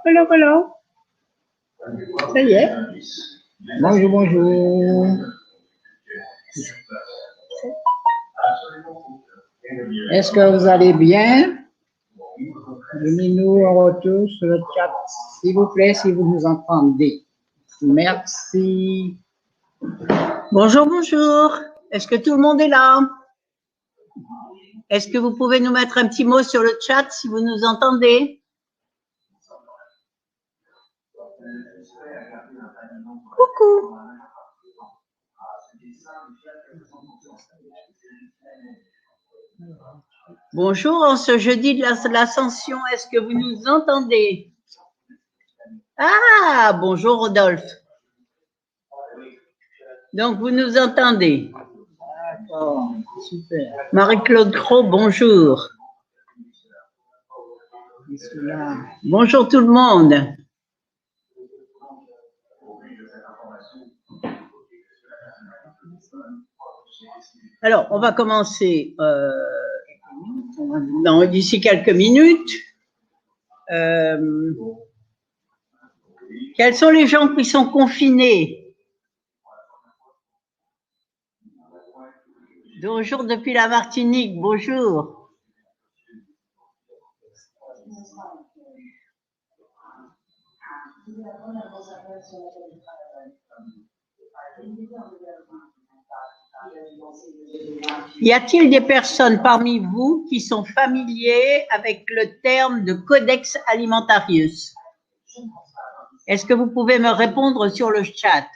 Voilà, voilà. Ça y est. Bonjour, bonjour. Est-ce que vous allez bien? Donnez-nous un retour sur le chat, s'il vous plaît, si vous nous entendez. Merci. Bonjour, bonjour. Est-ce que tout le monde est là? Est-ce que vous pouvez nous mettre un petit mot sur le chat si vous nous entendez? Coucou. Bonjour, en ce jeudi de l'Ascension, est-ce que vous nous entendez? Ah, bonjour Rodolphe. Donc, vous nous entendez? D'accord, super. Marie-Claude Cros, bonjour. Bonjour tout le monde. Alors, on va commencer d'ici quelques minutes. Quels sont les gens qui sont confinés? Bonjour depuis la Martinique, bonjour. Y a-t-il des personnes parmi vous qui sont familiers avec le terme de Codex Alimentarius? Est-ce que vous pouvez me répondre sur le chat?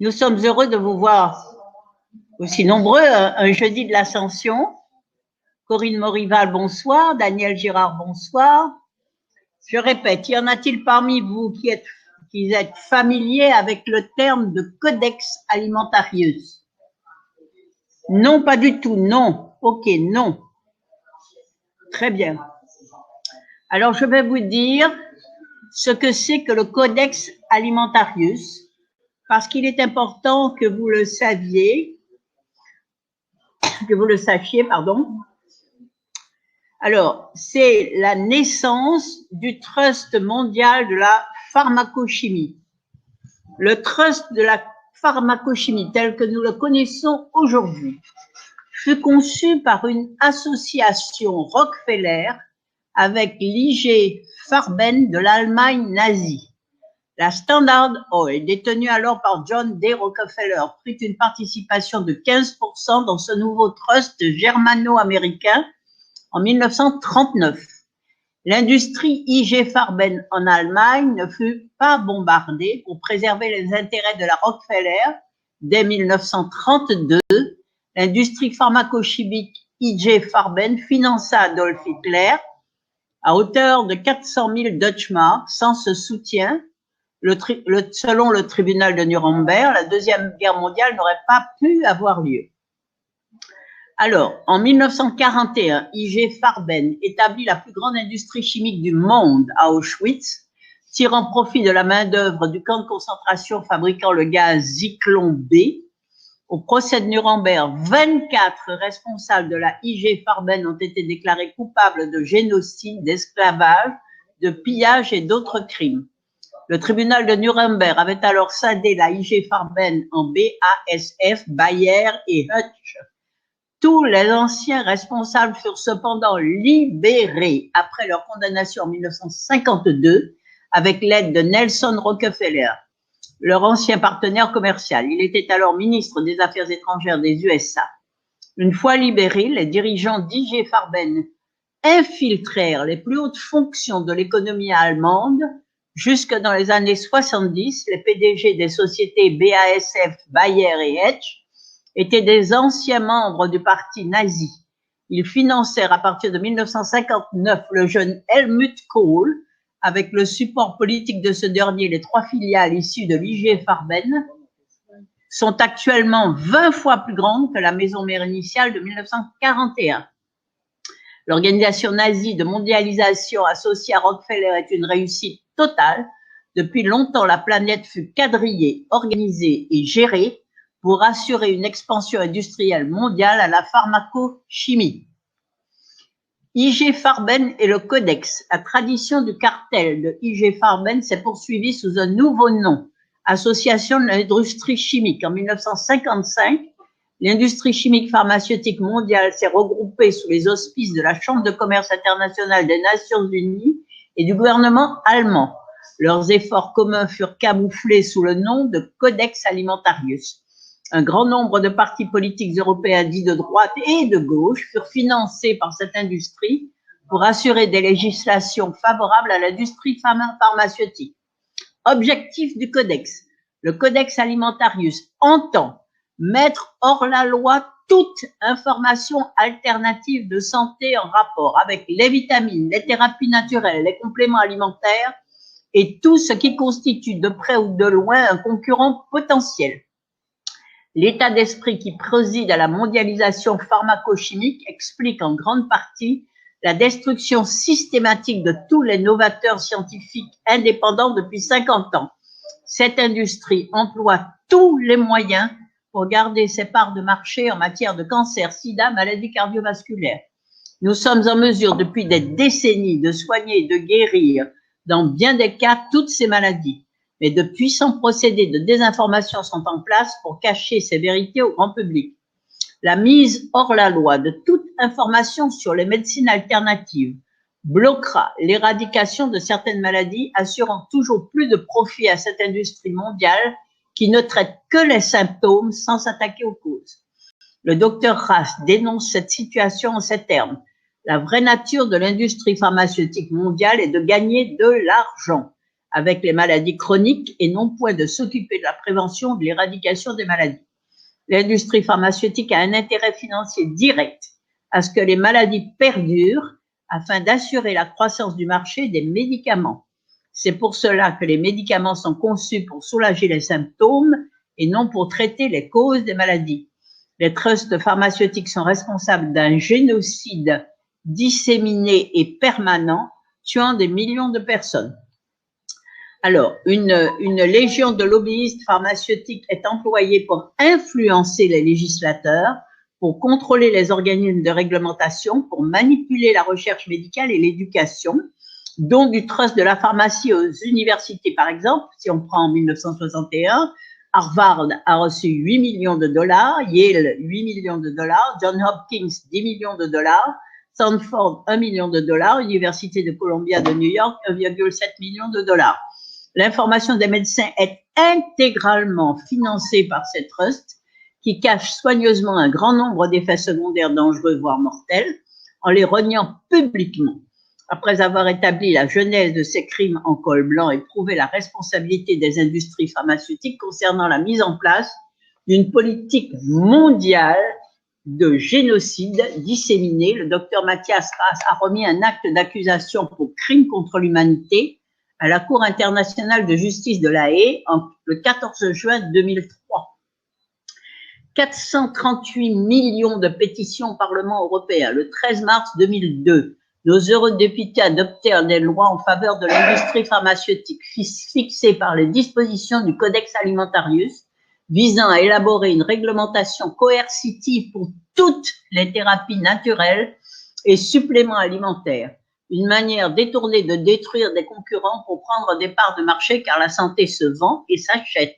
Nous sommes heureux de vous voir aussi nombreux un jeudi de l'Ascension. Corinne Morival, bonsoir. Daniel Girard, bonsoir. Je répète, y en a-t-il parmi vous qui êtes familiers avec le terme de Codex Alimentarius? Non, pas du tout, non. Ok, non. Très bien. Alors, je vais vous dire ce que c'est que le Codex Alimentarius, parce qu'il est important que vous le sachiez, pardon. Alors, c'est la naissance du Trust mondial de la pharmacochimie. Le Trust de la pharmacochimie, tel que nous le connaissons aujourd'hui, fut conçu par une association Rockefeller avec l'I.G. Farben de l'Allemagne nazie. La Standard Oil, détenue alors par John D. Rockefeller, prit une participation de 15% dans ce nouveau trust germano-américain en 1939. L'industrie I.G. Farben en Allemagne ne fut pas bombardée pour préserver les intérêts de la Rockefeller. Dès 1932, l'industrie pharmacochimique I.G. Farben finança Adolf Hitler à hauteur de 400 000 Deutschmark. Sans ce soutien, selon le tribunal de Nuremberg, la Deuxième Guerre mondiale n'aurait pas pu avoir lieu. Alors, en 1941, I.G. Farben établit la plus grande industrie chimique du monde à Auschwitz, tirant profit de la main-d'œuvre du camp de concentration fabriquant le gaz Zyklon B. Au procès de Nuremberg, 24 responsables de la I.G. Farben ont été déclarés coupables de génocide, d'esclavage, de pillage et d'autres crimes. Le tribunal de Nuremberg avait alors scindé la I.G. Farben en BASF, Bayer et Hutch. Tous les anciens responsables furent cependant libérés après leur condamnation en 1952 avec l'aide de Nelson Rockefeller, leur ancien partenaire commercial. Il était alors ministre des Affaires étrangères des USA. Une fois libérés, les dirigeants d'I.G. Farben infiltrèrent les plus hautes fonctions de l'économie allemande. Jusque dans les années 70, les PDG des sociétés BASF, Bayer et Hutch étaient des anciens membres du parti nazi. Ils financèrent à partir de 1959 le jeune Helmut Kohl. Avec le support politique de ce dernier, les 3 filiales issues de l'I.G. Farben sont actuellement 20 fois plus grandes que la maison mère initiale de 1941. L'organisation nazie de mondialisation associée à Rockefeller est une réussite totale. Depuis longtemps, la planète fut quadrillée, organisée et gérée pour assurer une expansion industrielle mondiale à la pharmacochimie. IG Farben et le Codex. La tradition du cartel de IG Farben s'est poursuivie sous un nouveau nom, Association de l'industrie chimique. En 1955, l'industrie chimique pharmaceutique mondiale s'est regroupée sous les auspices de la Chambre de commerce internationale des Nations unies et du gouvernement allemand. Leurs efforts communs furent camouflés sous le nom de Codex Alimentarius. Un grand nombre de partis politiques européens dits de droite et de gauche furent financés par cette industrie pour assurer des législations favorables à l'industrie pharmaceutique. Objectif du Codex. Le Codex Alimentarius entend mettre hors la loi toute information alternative de santé en rapport avec les vitamines, les thérapies naturelles, les compléments alimentaires et tout ce qui constitue de près ou de loin un concurrent potentiel. L'état d'esprit qui préside à la mondialisation pharmacochimique explique en grande partie la destruction systématique de tous les novateurs scientifiques indépendants depuis 50 ans. Cette industrie emploie tous les moyens pour garder ses parts de marché en matière de cancer, sida, maladies cardiovasculaires. Nous sommes en mesure depuis des décennies de soigner et de guérir dans bien des cas toutes ces maladies. Mais de puissants procédés de désinformation sont en place pour cacher ces vérités au grand public. La mise hors la loi de toute information sur les médecines alternatives bloquera l'éradication de certaines maladies, assurant toujours plus de profit à cette industrie mondiale qui ne traite que les symptômes sans s'attaquer aux causes. Le docteur Rast dénonce cette situation en ces termes. La vraie nature de l'industrie pharmaceutique mondiale est de gagner de l'argent avec les maladies chroniques et non point de s'occuper de la prévention ou de l'éradication des maladies. L'industrie pharmaceutique a un intérêt financier direct à ce que les maladies perdurent afin d'assurer la croissance du marché des médicaments. C'est pour cela que les médicaments sont conçus pour soulager les symptômes et non pour traiter les causes des maladies. Les trusts pharmaceutiques sont responsables d'un génocide disséminé et permanent, tuant des millions de personnes. Alors, une légion de lobbyistes pharmaceutiques est employée pour influencer les législateurs, pour contrôler les organismes de réglementation, pour manipuler la recherche médicale et l'éducation, dont du trust de la pharmacie aux universités, par exemple. Si on prend en 1961, Harvard a reçu 8 millions de dollars, Yale 8 millions de dollars, Johns Hopkins 10 millions de dollars, Stanford 1 million de dollars, Université de Columbia de New York 1,7 million de dollars. L'information des médecins est intégralement financée par ces trusts qui cachent soigneusement un grand nombre d'effets secondaires dangereux, voire mortels, en les reniant publiquement. Après avoir établi la genèse de ces crimes en col blanc et prouvé la responsabilité des industries pharmaceutiques concernant la mise en place d'une politique mondiale de génocide disséminé, le docteur Mathias Rast a remis un acte d'accusation pour crime contre l'humanité à la Cour internationale de justice de La Haye le 14 juin 2003. 438 millions de pétitions au Parlement européen. Le 13 mars 2002, nos eurodéputés adoptèrent des lois en faveur de l'industrie pharmaceutique fixées par les dispositions du Codex Alimentarius, visant à élaborer une réglementation coercitive pour toutes les thérapies naturelles et suppléments alimentaires. Une manière détournée de détruire des concurrents pour prendre des parts de marché car la santé se vend et s'achète.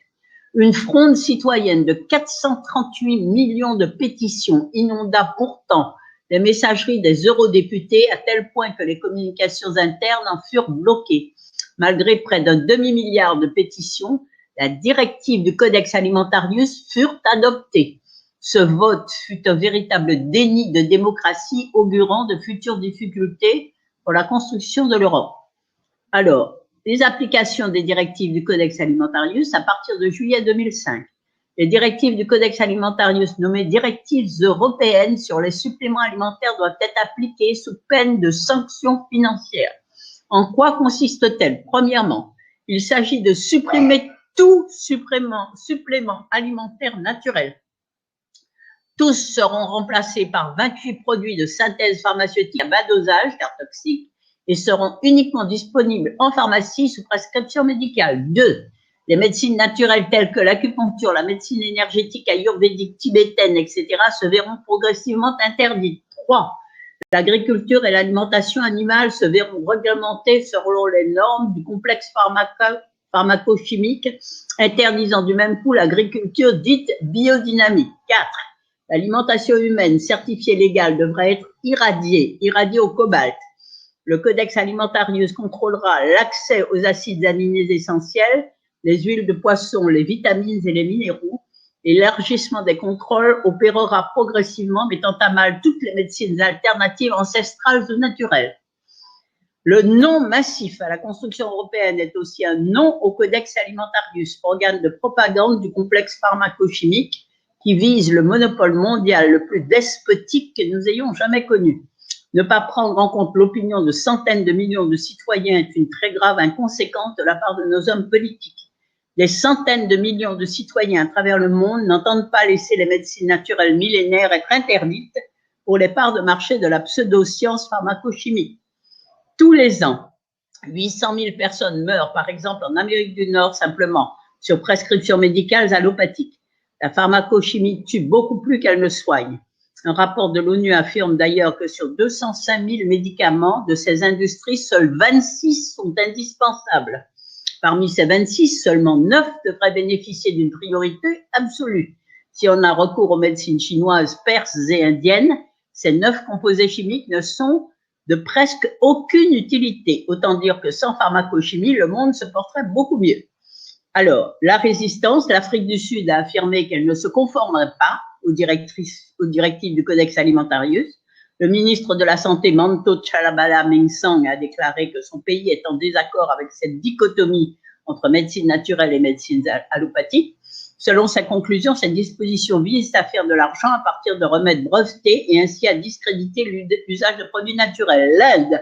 Une fronde citoyenne de 438 millions de pétitions inonda pourtant les messageries des eurodéputés à tel point que les communications internes en furent bloquées. Malgré près d'un demi-milliard de pétitions, la directive du Codex Alimentarius fut adoptée. Ce vote fut un véritable déni de démocratie augurant de futures difficultés pour la construction de l'Europe. Alors, les applications des directives du Codex Alimentarius à partir de juillet 2005. Les directives du Codex Alimentarius nommées directives européennes sur les suppléments alimentaires doivent être appliquées sous peine de sanctions financières. En quoi consiste-t-elle? Premièrement, il s'agit de supprimer tout supplément alimentaire naturel. Tous seront remplacés par 28 produits de synthèse pharmaceutique à bas dosage, car toxiques, et seront uniquement disponibles en pharmacie sous prescription médicale. 2. Les médecines naturelles telles que l'acupuncture, la médecine énergétique ayurvédique, tibétaine, etc. se verront progressivement interdites. 3. L'agriculture et l'alimentation animale se verront réglementées selon les normes du complexe pharmacochimique, interdisant du même coup l'agriculture dite biodynamique. 4. L'alimentation humaine certifiée légale devrait être irradiée au cobalt. Le Codex Alimentarius contrôlera l'accès aux acides aminés essentiels, les huiles de poisson, les vitamines et les minéraux. L'élargissement des contrôles opérera progressivement, mettant à mal toutes les médecines alternatives ancestrales ou naturelles. Le non massif à la construction européenne est aussi un non au Codex Alimentarius, organe de propagande du complexe pharmacochimique qui vise le monopole mondial le plus despotique que nous ayons jamais connu. Ne pas prendre en compte l'opinion de centaines de millions de citoyens est une très grave inconséquence de la part de nos hommes politiques. Des centaines de millions de citoyens à travers le monde n'entendent pas laisser les médecines naturelles millénaires être interdites pour les parts de marché de la pseudo-science pharmacochimique. Tous les ans, 800 000 personnes meurent, par exemple, en Amérique du Nord, simplement sur prescription médicale allopathique. La pharmacochimie tue beaucoup plus qu'elle ne soigne. Un rapport de l'ONU affirme d'ailleurs que sur 205 000 médicaments de ces industries, seuls 26 sont indispensables. Parmi ces 26, seulement 9 devraient bénéficier d'une priorité absolue. Si on a recours aux médecines chinoises, perses et indiennes, ces 9 composés chimiques ne sont de presque aucune utilité. Autant dire que sans pharmacochimie, le monde se porterait beaucoup mieux. Alors, la résistance, l'Afrique du Sud a affirmé qu'elle ne se conformerait pas aux directives du Codex Alimentarius. Le ministre de la Santé, Manto Chalabala Mengsang, a déclaré que son pays est en désaccord avec cette dichotomie entre médecine naturelle et médecine allopathique. Selon sa conclusion, cette disposition vise à faire de l'argent à partir de remèdes brevetés et ainsi à discréditer l'usage de produits naturels. L'Inde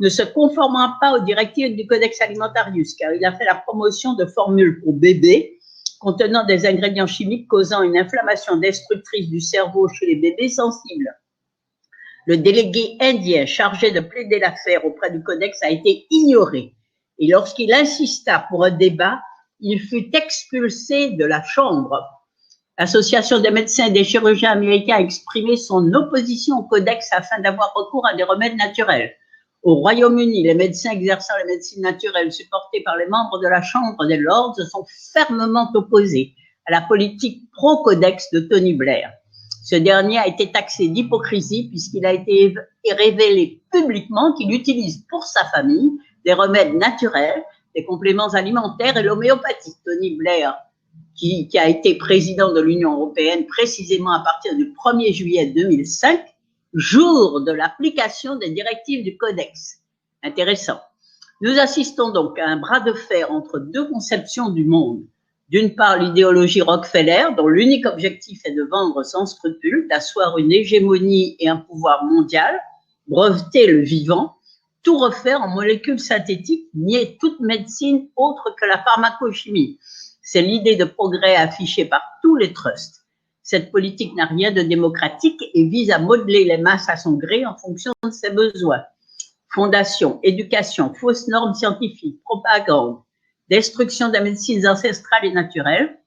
ne se conformera pas aux directives du Codex Alimentarius car il a fait la promotion de formules pour bébés contenant des ingrédients chimiques causant une inflammation destructrice du cerveau chez les bébés sensibles. Le délégué indien chargé de plaider l'affaire auprès du Codex a été ignoré et lorsqu'il insista pour un débat, il fut expulsé de la Chambre. L'Association des médecins et des chirurgiens américains a exprimé son opposition au Codex afin d'avoir recours à des remèdes naturels. Au Royaume-Uni, les médecins exerçant la médecine naturelle supportés par les membres de la Chambre des Lords se sont fermement opposés à la politique pro-Codex de Tony Blair. Ce dernier a été taxé d'hypocrisie puisqu'il a été révélé publiquement qu'il utilise pour sa famille des remèdes naturels, des compléments alimentaires et l'homéopathie. Tony Blair, qui a été président de l'Union européenne précisément à partir du 1er juillet 2005, jour de l'application des directives du Codex. Intéressant. Nous assistons donc à un bras de fer entre deux conceptions du monde. D'une part, l'idéologie Rockefeller, dont l'unique objectif est de vendre sans scrupule, d'asseoir une hégémonie et un pouvoir mondial, breveter le vivant, tout refaire en molécules synthétiques, nier toute médecine autre que la pharmacochimie. C'est l'idée de progrès affichée par tous les trusts. Cette politique n'a rien de démocratique et vise à modeler les masses à son gré en fonction de ses besoins. Fondation, éducation, fausses normes scientifiques, propagande, destruction des médecines ancestrales et naturelles.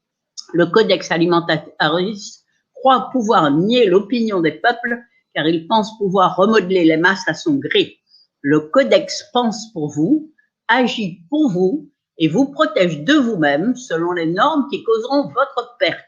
Le Codex Alimentarius croit pouvoir nier l'opinion des peuples car il pense pouvoir remodeler les masses à son gré. Le Codex pense pour vous, agit pour vous et vous protège de vous-même selon les normes qui causeront votre perte.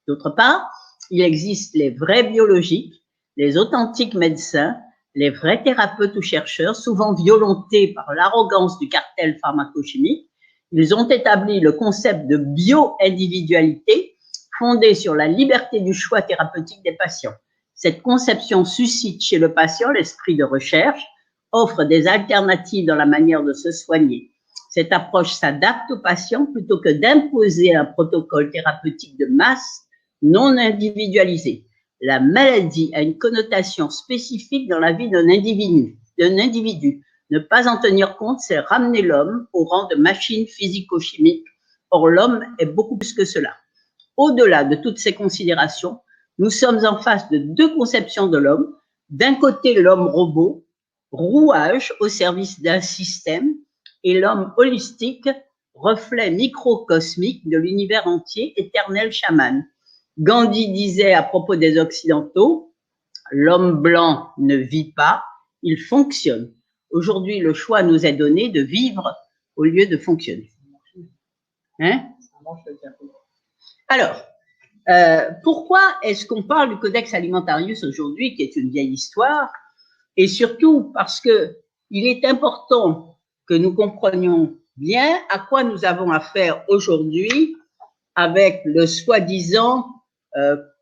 D'autre part, il existe les vrais biologiques, les authentiques médecins, les vrais thérapeutes ou chercheurs, souvent violentés par l'arrogance du cartel pharmacochimique. Ils ont établi le concept de bio-individualité fondé sur la liberté du choix thérapeutique des patients. Cette conception suscite chez le patient l'esprit de recherche, offre des alternatives dans la manière de se soigner. Cette approche s'adapte au patient plutôt que d'imposer un protocole thérapeutique de masse non individualisé. La maladie a une connotation spécifique dans la vie d'un individu. Ne pas en tenir compte, c'est ramener l'homme au rang de machine physico-chimique. Or, l'homme est beaucoup plus que cela. Au-delà de toutes ces considérations, nous sommes en face de deux conceptions de l'homme. D'un côté, l'homme robot, rouage au service d'un système, et l'homme holistique, reflet microcosmique de l'univers entier, éternel chaman. Gandhi disait à propos des Occidentaux, L'homme blanc ne vit pas, il fonctionne. Aujourd'hui, le choix nous est donné de vivre au lieu de fonctionner. Hein? Alors, pourquoi est-ce qu'on parle du Codex Alimentarius aujourd'hui, qui est une vieille histoire, et surtout parce que il est important que nous comprenions bien à quoi nous avons affaire aujourd'hui avec le soi-disant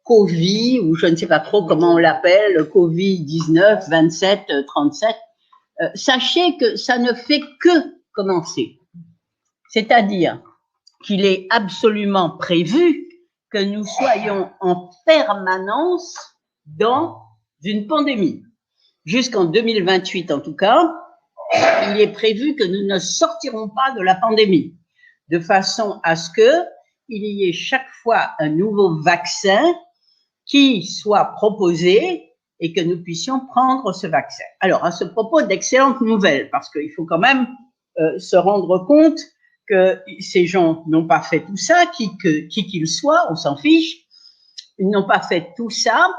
Covid, ou je ne sais pas trop comment on l'appelle, Covid-19, 27, 37. Sachez que ça ne fait que commencer. C'est-à-dire qu'il est absolument prévu que nous soyons en permanence dans une pandémie. Jusqu'en 2028 en tout cas, il est prévu que nous ne sortirons pas de la pandémie, de façon à ce que il y ait chaque fois un nouveau vaccin qui soit proposé et que nous puissions prendre ce vaccin. Alors, à ce propos, d'excellentes nouvelles, parce qu'il faut quand même se rendre compte que ces gens n'ont pas fait tout ça, qui qu'ils soient, on s'en fiche, ils n'ont pas fait tout ça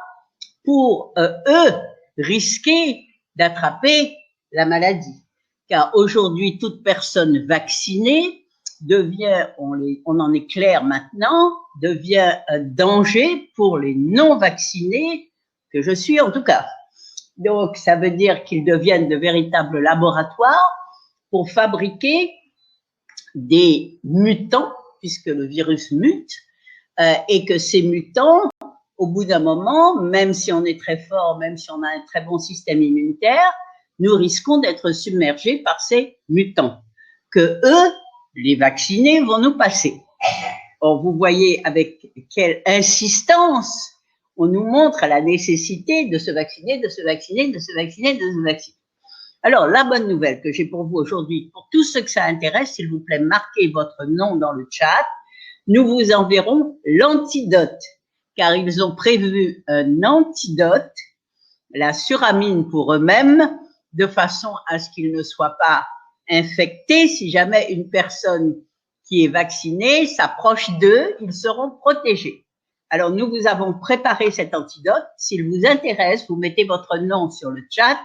pour eux risquer d'attraper la maladie. Car aujourd'hui, toute personne vaccinée devient, on en est clair maintenant, devient un danger pour les non-vaccinés, que je suis en tout cas. Donc, ça veut dire qu'ils deviennent de véritables laboratoires pour fabriquer des mutants, puisque le virus mute, et que ces mutants, au bout d'un moment, même si on est très fort, même si on a un très bon système immunitaire, nous risquons d'être submergés par ces mutants, que eux, les vaccinés, vont nous passer. Or, vous voyez avec quelle insistance on nous montre la nécessité de se vacciner, de se vacciner, de se vacciner, de se vacciner. Alors, la bonne nouvelle que j'ai pour vous aujourd'hui, pour tous ceux que ça intéresse, s'il vous plaît, marquez votre nom dans le chat. Nous vous enverrons l'antidote, car ils ont prévu un antidote, la suramine pour eux-mêmes, de façon à ce qu'ils ne soient pas infectés. Si jamais une personne qui est vaccinée s'approche d'eux, ils seront protégés. Alors, nous vous avons préparé cet antidote. S'il vous intéresse, vous mettez votre nom sur le chat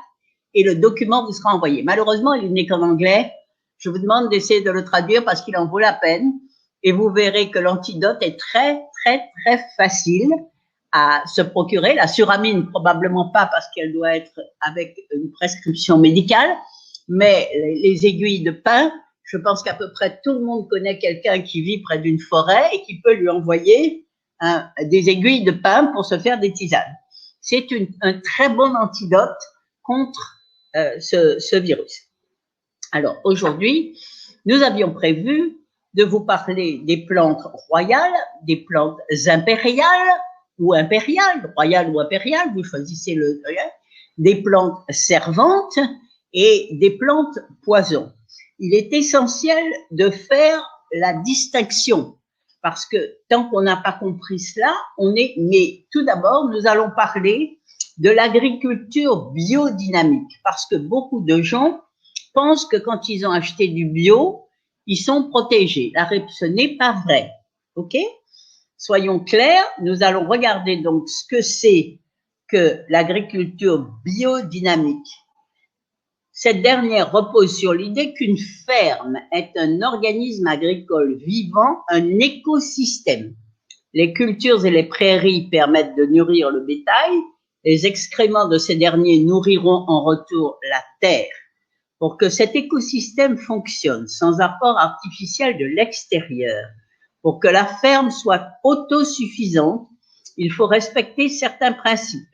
et le document vous sera envoyé. Malheureusement, il n'est qu'en anglais. Je vous demande d'essayer de le traduire parce qu'il en vaut la peine. Et vous verrez que l'antidote est très, très, très facile à se procurer. La suramine, probablement pas parce qu'elle doit être avec une prescription médicale, mais les aiguilles de pin, je pense qu'à peu près tout le monde connaît quelqu'un qui vit près d'une forêt et qui peut lui envoyer des aiguilles de pin pour se faire des tisanes. C'est un très bon antidote contre ce virus. Alors aujourd'hui, nous avions prévu de vous parler des plantes royales, des plantes impériales ou impériales, royales ou impériales, vous choisissez des plantes servantes et des plantes poison. Il est essentiel de faire la distinction parce que tant qu'on n'a pas compris cela, mais tout d'abord, nous allons parler de l'agriculture biodynamique parce que beaucoup de gens pensent que quand ils ont acheté du bio, ils sont protégés. Ce n'est pas vrai. OK? Soyons clairs, nous allons regarder donc ce que c'est que l'agriculture biodynamique. Cette dernière repose sur l'idée qu'une ferme est un organisme agricole vivant, un écosystème. Les cultures et les prairies permettent de nourrir le bétail. Les excréments de ces derniers nourriront en retour la terre. Pour que cet écosystème fonctionne sans apport artificiel de l'extérieur, pour que la ferme soit autosuffisante, il faut respecter certains principes.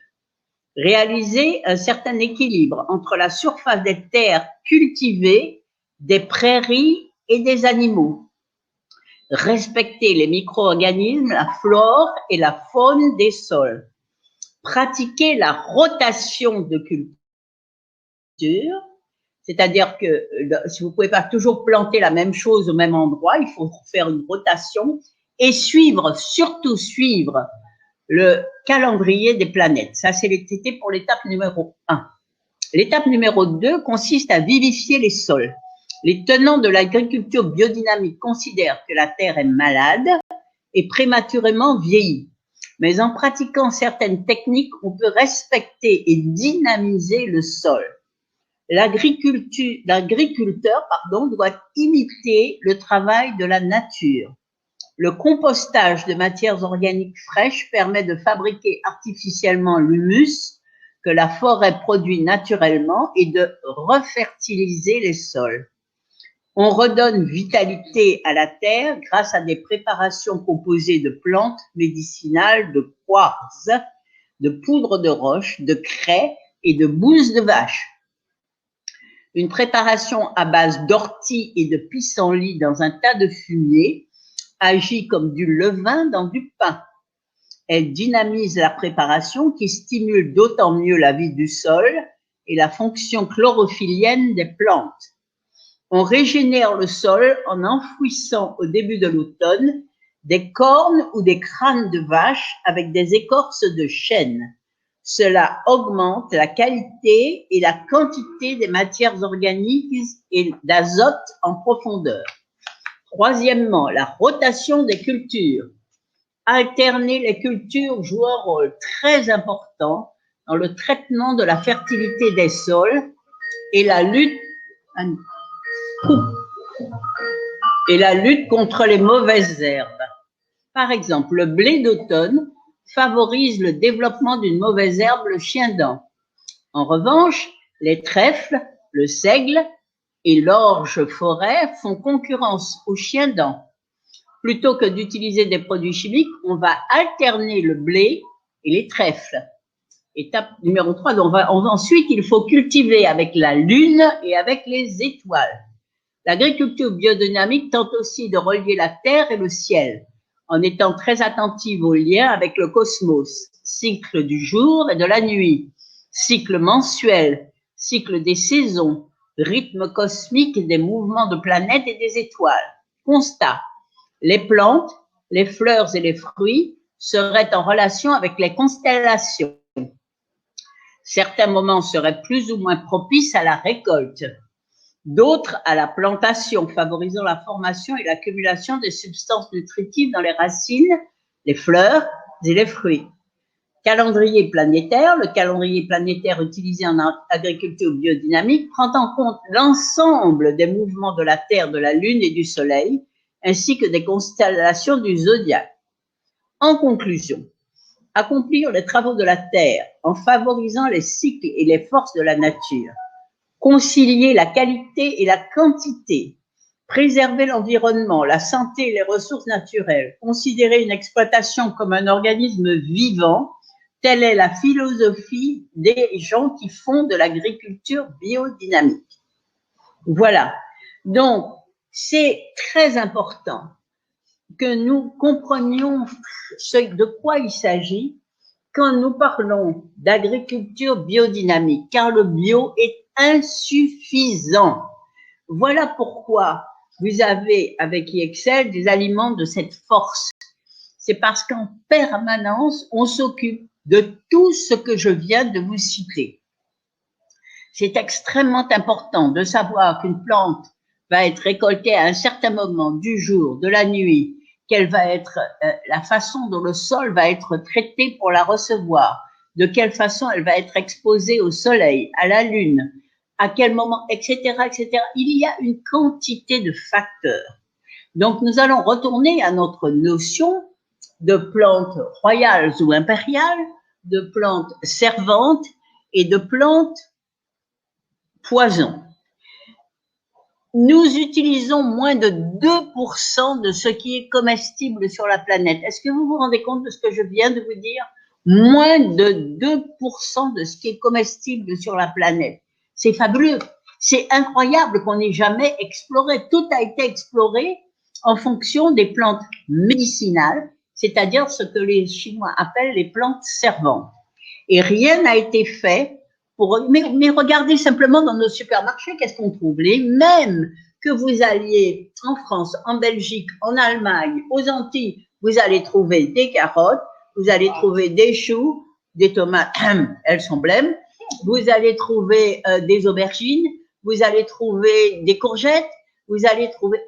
Réaliser un certain équilibre entre la surface des terres cultivées, des prairies et des animaux. Respecter les micro-organismes, la flore et la faune des sols. Pratiquer la rotation de culture, c'est-à-dire que si vous ne pouvez pas toujours planter la même chose au même endroit, il faut faire une rotation et surtout suivre le calendrier des planètes. Ça, c'était pour l'étape numéro 1. L'étape numéro 2 consiste à vivifier les sols. Les tenants de l'agriculture biodynamique considèrent que la terre est malade et prématurément vieillie. Mais en pratiquant certaines techniques, on peut respecter et dynamiser le sol. L'agriculteur, doit imiter le travail de la nature. Le compostage de matières organiques fraîches permet de fabriquer artificiellement l'humus que la forêt produit naturellement et de refertiliser les sols. On redonne vitalité à la terre grâce à des préparations composées de plantes médicinales, de quartz, de poudre de roche, de craie et de bouse de vache. Une préparation à base d'ortie et de pissenlit dans un tas de fumier agit comme du levain dans du pain. Elle dynamise la préparation qui stimule d'autant mieux la vie du sol et la fonction chlorophyllienne des plantes. On régénère le sol en enfouissant au début de l'automne des cornes ou des crânes de vache avec des écorces de chêne. Cela augmente la qualité et la quantité des matières organiques et d'azote en profondeur. Troisièmement, la rotation des cultures. Alterner les cultures joue un rôle très important dans le traitement de la fertilité des sols et la lutte contre les mauvaises herbes. Par exemple, le blé d'automne favorise le développement d'une mauvaise herbe, le chien-dent. En revanche, les trèfles, le seigle et l'orge-forêt font concurrence au chien-dent. Plutôt que d'utiliser des produits chimiques, on va alterner le blé et les trèfles. Étape numéro 3, ensuite, il faut cultiver avec la lune et avec les étoiles. L'agriculture biodynamique tente aussi de relier la terre et le ciel, en étant très attentive au lien avec le cosmos, cycle du jour et de la nuit, cycle mensuel, cycle des saisons, rythme cosmique des mouvements de planètes et des étoiles. Constat. Les plantes, les fleurs et les fruits seraient en relation avec les constellations. Certains moments seraient plus ou moins propices à la récolte, d'autres à la plantation, favorisant la formation et l'accumulation des substances nutritives dans les racines, les fleurs et les fruits. Calendrier planétaire. Le calendrier planétaire utilisé en agriculture biodynamique prend en compte l'ensemble des mouvements de la Terre, de la Lune et du Soleil, ainsi que des constellations du zodiaque. En conclusion, accomplir les travaux de la Terre en favorisant les cycles et les forces de la nature, concilier la qualité et la quantité, préserver l'environnement, la santé et les ressources naturelles, considérer une exploitation comme un organisme vivant, telle est la philosophie des gens qui font de l'agriculture biodynamique. Voilà. Donc, c'est très important que nous comprenions de quoi il s'agit quand nous parlons d'agriculture biodynamique, car le bio est insuffisant. Voilà pourquoi vous avez avec Excel des aliments de cette force. C'est parce qu'en permanence, on s'occupe de tout ce que je viens de vous citer. C'est extrêmement important de savoir qu'une plante va être récoltée à un certain moment du jour, de la nuit, quelle va être la façon dont le sol va être traité pour la recevoir, de quelle façon elle va être exposée au soleil, à la lune, à quel moment, etc., etc. Il y a une quantité de facteurs. Donc, nous allons retourner à notre notion de plantes royales ou impériales, de plantes servantes et de plantes poison. Nous utilisons moins de 2% de ce qui est comestible sur la planète. Est-ce que vous vous rendez compte de ce que je viens de vous dire? Moins de 2% de ce qui est comestible sur la planète. C'est fabuleux. C'est incroyable qu'on n'ait jamais exploré. Tout a été exploré en fonction des plantes médicinales, c'est-à-dire ce que les Chinois appellent les plantes servantes. Et rien n'a été fait mais regardez simplement dans nos supermarchés, qu'est-ce qu'on trouve? Les mêmes que vous alliez en France, en Belgique, en Allemagne, aux Antilles, vous allez trouver des carottes, vous allez trouver des choux, des tomates, elles sont blêmes, vous allez trouver des aubergines, vous allez trouver des courgettes, vous allez trouver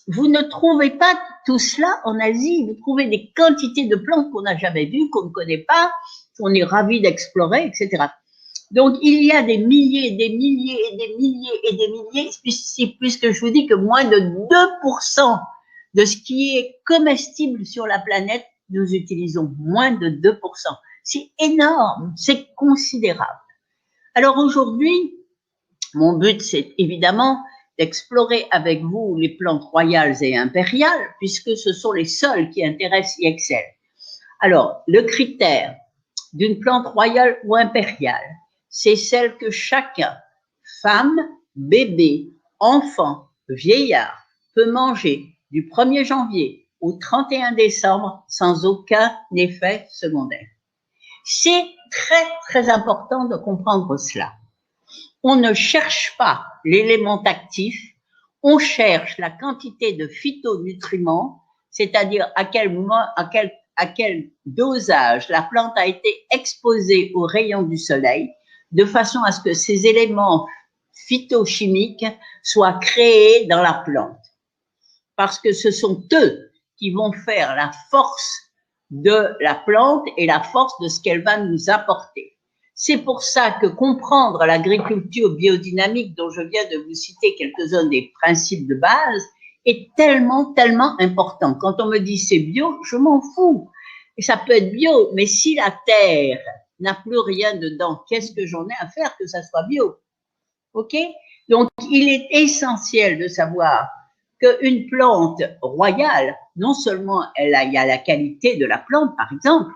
vous ne trouvez pas tout cela en Asie. Vous trouvez des quantités de plantes qu'on n'a jamais vues, qu'on ne connaît pas, qu'on est ravi d'explorer, etc. Donc, il y a des milliers, des milliers et des milliers et des milliers, puisque je vous dis que moins de 2% de ce qui est comestible sur la planète, nous utilisons moins de 2%. C'est énorme, c'est considérable. Alors aujourd'hui, mon but, c'est évidemment d'explorer avec vous les plantes royales et impériales, puisque ce sont les seules qui intéressent IXL. Alors, le critère d'une plante royale ou impériale, c'est celle que chacun, femme, bébé, enfant, vieillard, peut manger du 1er janvier au 31 décembre sans aucun effet secondaire. C'est très, très important de comprendre cela. On ne cherche pas l'élément actif, on cherche la quantité de phytonutriments, c'est-à-dire à quel dosage la plante a été exposée aux rayons du soleil, de façon à ce que ces éléments phytochimiques soient créés dans la plante. Parce que ce sont eux qui vont faire la force de la plante et la force de ce qu'elle va nous apporter. C'est pour ça que comprendre l'agriculture biodynamique, dont je viens de vous citer quelques-uns des principes de base, est tellement, tellement important. Quand on me dit c'est bio, je m'en fous. Et ça peut être bio, mais si la terre n'a plus rien dedans, qu'est-ce que j'en ai à faire que ça soit bio? OK? Donc, il est essentiel de savoir qu'une plante royale, non seulement il y a la qualité de la plante, par exemple,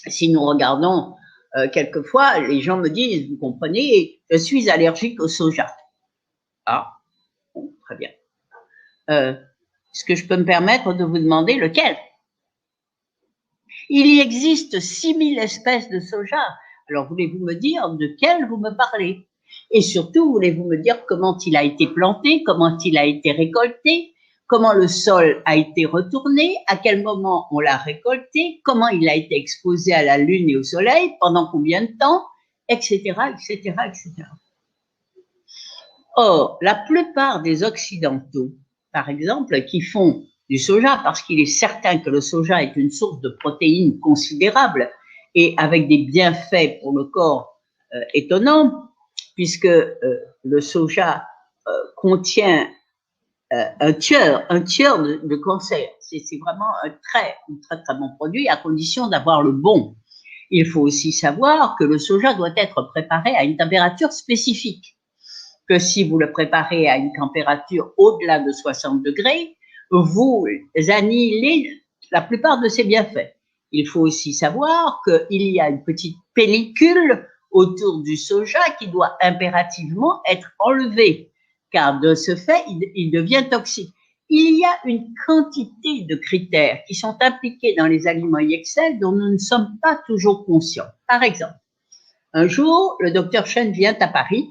si nous regardons quelquefois, les gens me disent, vous comprenez, je suis allergique au soja. Ah, bon, très bien. Est-ce que je peux me permettre de vous demander lequel? Il y existe 6000 espèces de soja. Alors, voulez-vous me dire de quel vous me parlez? Et surtout, voulez-vous me dire comment il a été planté, comment il a été récolté, comment le sol a été retourné, à quel moment on l'a récolté, comment il a été exposé à la lune et au soleil, pendant combien de temps, etc., etc., etc. Or, la plupart des Occidentaux, par exemple, qui font du soja, parce qu'il est certain que le soja est une source de protéines considérable et avec des bienfaits pour le corps étonnants, puisque le soja contient un tueur de cancer. C'est vraiment un très bon produit à condition d'avoir le bon. Il faut aussi savoir que le soja doit être préparé à une température spécifique, que si vous le préparez à une température au-delà de 60 degrés, vous annihilez la plupart de ses bienfaits. Il faut aussi savoir qu'il y a une petite pellicule autour du soja qui doit impérativement être enlevée, car de ce fait, il devient toxique. Il y a une quantité de critères qui sont impliqués dans les aliments IXL dont nous ne sommes pas toujours conscients. Par exemple, un jour, le docteur Chen vient à Paris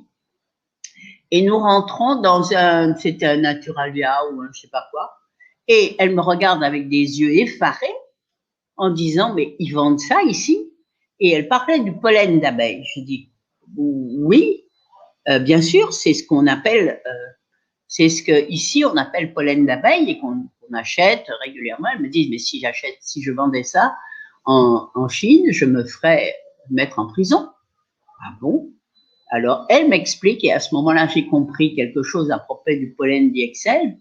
et nous rentrons dans c'était un Naturalia ou un je sais pas quoi, et elle me regarde avec des yeux effarés en disant, mais ils vendent ça ici? Et elle parlait du pollen d'abeille. Je dis, oui, bien sûr, c'est ce qu'on appelle, c'est ce que ici on appelle pollen d'abeille et qu'on achète régulièrement. Elle me dit, mais si je vendais ça en Chine, je me ferais mettre en prison. Ah bon? Alors, elle m'explique, et à ce moment-là, j'ai compris quelque chose à propos du pollen d'IXL,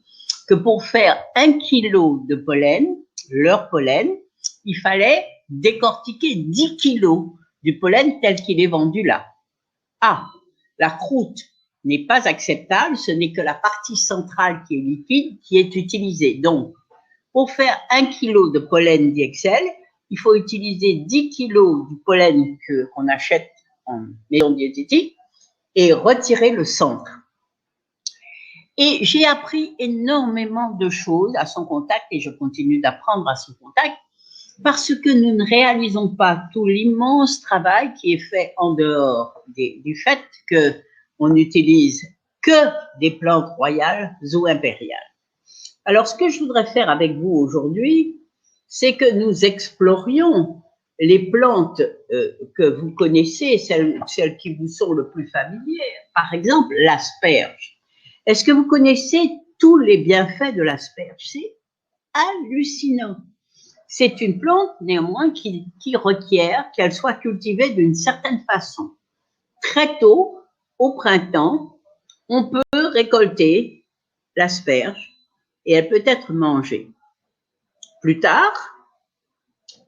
que pour faire 1 kilo de pollen, leur pollen, il fallait décortiquer 10 kilos du pollen tel qu'il est vendu là. Ah, la croûte n'est pas acceptable, ce n'est que la partie centrale qui est liquide qui est utilisée. Donc, pour faire 1 kilo de pollen d'IXL, il faut utiliser 10 kilos du pollen qu'on achète en maison diététique et retirer le centre. Et j'ai appris énormément de choses à son contact et je continue d'apprendre à son contact parce que nous ne réalisons pas tout l'immense travail qui est fait en dehors du fait qu'on n'utilise que des plantes royales ou impériales. Alors, ce que je voudrais faire avec vous aujourd'hui, c'est que nous explorions les plantes que vous connaissez, celles qui vous sont le plus familières. Par exemple, l'asperge. Est-ce que vous connaissez tous les bienfaits de l'asperge. C'est hallucinant. C'est une plante, néanmoins, qui requiert qu'elle soit cultivée d'une certaine façon. Très tôt, au printemps, on peut récolter l'asperge et elle peut être mangée. Plus tard,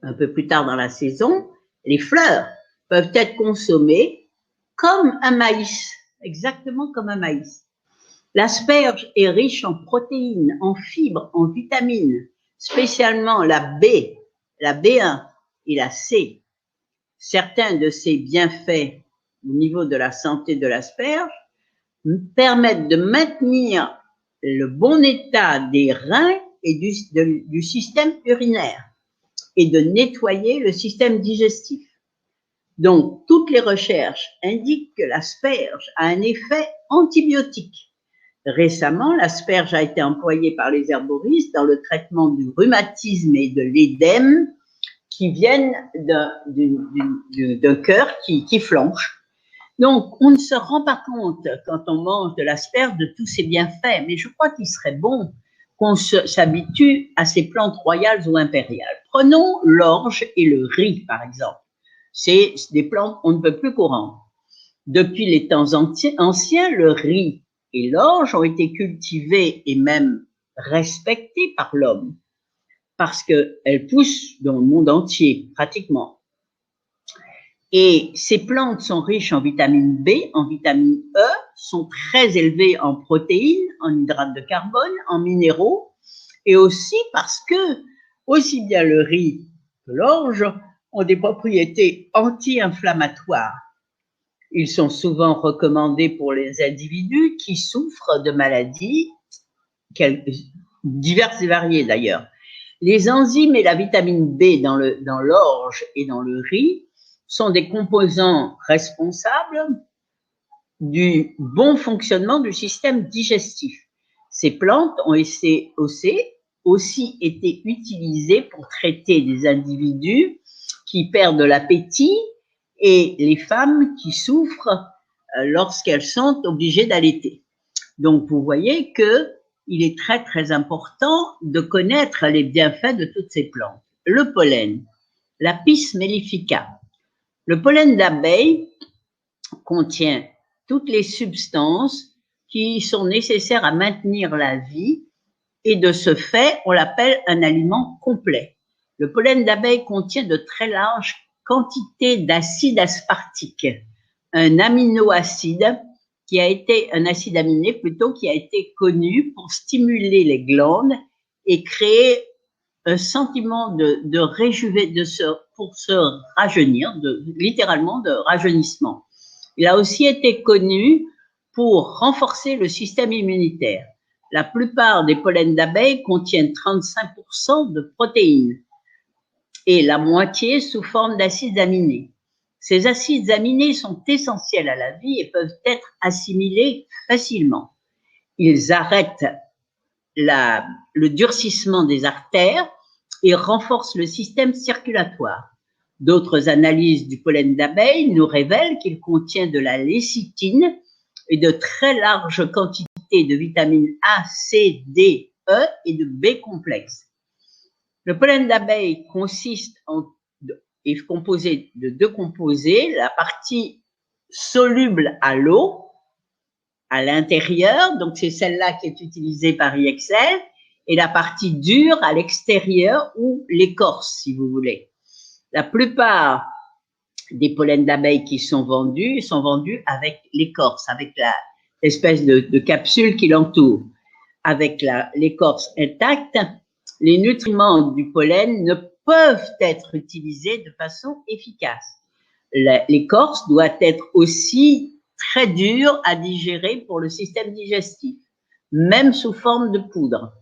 un peu plus tard dans la saison, les fleurs peuvent être consommées comme un maïs, exactement comme un maïs. L'asperge est riche en protéines, en fibres, en vitamines, spécialement la B, la B1 et la C. Certains de ces bienfaits au niveau de la santé de l'asperge permettent de maintenir le bon état des reins et du système urinaire et de nettoyer le système digestif. Donc, toutes les recherches indiquent que l'asperge a un effet antibiotique. Récemment, l'asperge a été employée par les herboristes dans le traitement du rhumatisme et de l'édème qui viennent d'un cœur qui flanche. Donc, on ne se rend pas compte quand on mange de l'asperge de tous ses bienfaits, mais je crois qu'il serait bon qu'on s'habitue à ces plantes royales ou impériales. Prenons l'orge et le riz, par exemple. C'est des plantes on ne peut plus courantes. Depuis les temps anciens, le riz et l'orge ont été cultivés et même respectés par l'homme parce qu'elles poussent dans le monde entier, pratiquement. Et ces plantes sont riches en vitamine B, en vitamine E, sont très élevées en protéines, en hydrates de carbone, en minéraux, et aussi parce que aussi bien le riz que l'orge ont des propriétés anti-inflammatoires. Ils sont souvent recommandés pour les individus qui souffrent de maladies, diverses et variées d'ailleurs. Les enzymes et la vitamine B dans l'orge et dans le riz sont des composants responsables du bon fonctionnement du système digestif. Ces plantes ont aussi été utilisées pour traiter des individus qui perdent l'appétit et les femmes qui souffrent lorsqu'elles sont obligées d'allaiter. Donc, vous voyez qu'il est très, très important de connaître les bienfaits de toutes ces plantes. Le pollen, l'Apis mellifica. Le pollen d'abeille contient toutes les substances qui sont nécessaires à maintenir la vie et de ce fait, on l'appelle un aliment complet. Le pollen d'abeille contient de très larges quantités d'acide aspartique, un aminoacide un acide aminé plutôt, qui a été connu pour stimuler les glandes et créer un sentiment pour se rajeunir, littéralement de rajeunissement. Il a aussi été connu pour renforcer le système immunitaire. La plupart des pollens d'abeilles contiennent 35% de protéines et la moitié sous forme d'acides aminés. Ces acides aminés sont essentiels à la vie et peuvent être assimilés facilement. Ils arrêtent le durcissement des artères et renforcent le système circulatoire. D'autres analyses du pollen d'abeille nous révèlent qu'il contient de la lécithine et de très larges quantités de vitamines A, C, D, E et de B complexe. Le pollen d'abeille est composé de deux composés, la partie soluble à l'eau, à l'intérieur, donc c'est celle-là qui est utilisée par IXL, et la partie dure à l'extérieur ou l'écorce, si vous voulez. La plupart des pollens d'abeilles qui sont vendus avec l'écorce, avec l'espèce de capsule qui l'entoure. Avec l'écorce intacte, les nutriments du pollen ne peuvent être utilisés de façon efficace. L'écorce doit être aussi très dure à digérer pour le système digestif, même sous forme de poudre.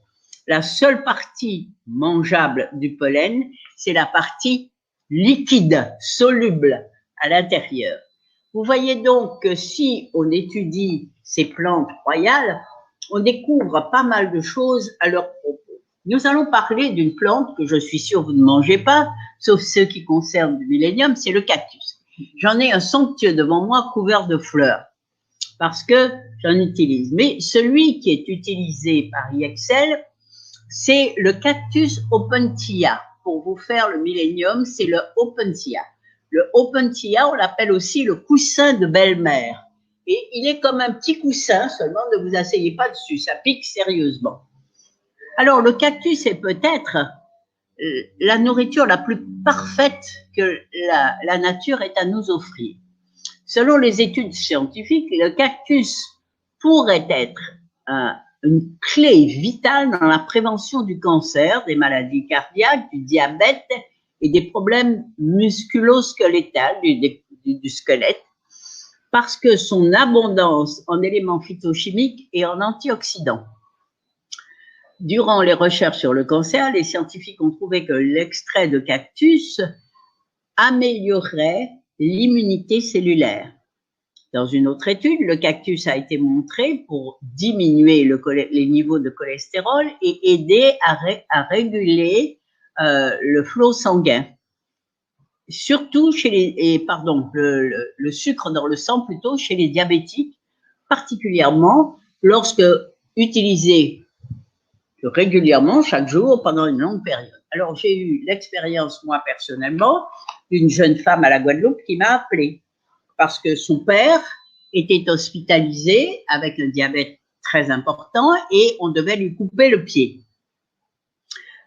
La seule partie mangeable du pollen, c'est la partie liquide, soluble à l'intérieur. Vous voyez donc que si on étudie ces plantes royales, on découvre pas mal de choses à leur propos. Nous allons parler d'une plante que je suis sûre vous ne mangez pas, sauf ceux qui concernent du millénium, c'est le cactus. J'en ai un somptueux devant moi couvert de fleurs. parce que j'en utilise. Mais celui qui est utilisé par IXL, c'est le cactus opuntia. Pour vous faire le millénium, c'est le opuntia. Le opuntia, on l'appelle aussi le coussin de belle-mère. Et il est comme un petit coussin, seulement ne vous asseyez pas dessus, ça pique sérieusement. Alors, le cactus est peut-être la nourriture la plus parfaite que la nature ait à nous offrir. Selon les études scientifiques, le cactus pourrait être une clé vitale dans la prévention du cancer, des maladies cardiaques, du diabète et des problèmes musculo-squelettal du squelette, parce que son abondance en éléments phytochimiques et en antioxydants. Durant les recherches sur le cancer, les scientifiques ont trouvé que l'extrait de cactus améliorait l'immunité cellulaire. Dans une autre étude, le cactus a été montré pour diminuer les niveaux de cholestérol et aider à réguler le flot sanguin. Surtout chez le sucre dans le sang, plutôt chez les diabétiques, particulièrement lorsque utilisé régulièrement, chaque jour, pendant une longue période. Alors, j'ai eu l'expérience, moi, personnellement, d'une jeune femme à la Guadeloupe qui m'a appelée parce que son père était hospitalisé avec un diabète très important et on devait lui couper le pied.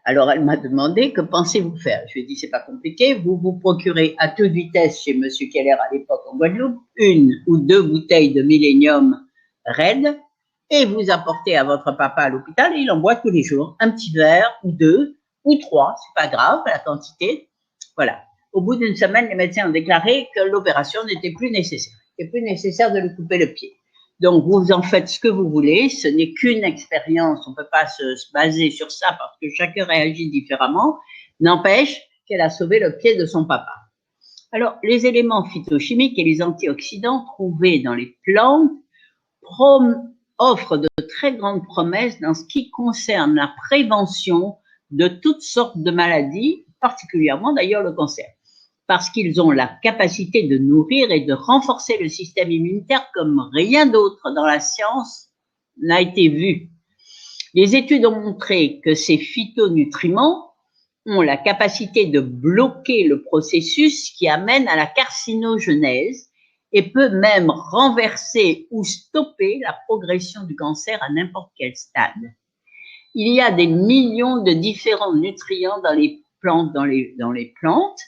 Alors, elle m'a demandé, que pensez-vous faire? Je lui ai dit, c'est pas compliqué, vous vous procurez à toute vitesse chez Monsieur Keller à l'époque en Guadeloupe, 1 ou 2 bouteilles de Millennium Red, et vous apportez à votre papa à l'hôpital et il en boit tous les jours, un petit verre ou 2 ou 3, c'est pas grave, la quantité. Voilà. Au bout d'une semaine, les médecins ont déclaré que l'opération n'était plus nécessaire. Il n'était plus nécessaire de lui couper le pied. Donc, vous en faites ce que vous voulez. Ce n'est qu'une expérience. On ne peut pas se baser sur ça parce que chacun réagit différemment. N'empêche qu'elle a sauvé le pied de son papa. Alors, les éléments phytochimiques et les antioxydants trouvés dans les plantes offrent de très grandes promesses dans ce qui concerne la prévention de toutes sortes de maladies, particulièrement d'ailleurs le cancer, parce qu'ils ont la capacité de nourrir et de renforcer le système immunitaire comme rien d'autre dans la science n'a été vu. Les études ont montré que ces phytonutriments ont la capacité de bloquer le processus qui amène à la carcinogenèse et peut même renverser ou stopper la progression du cancer à n'importe quel stade. Il y a des millions de différents nutriments dans les plantes,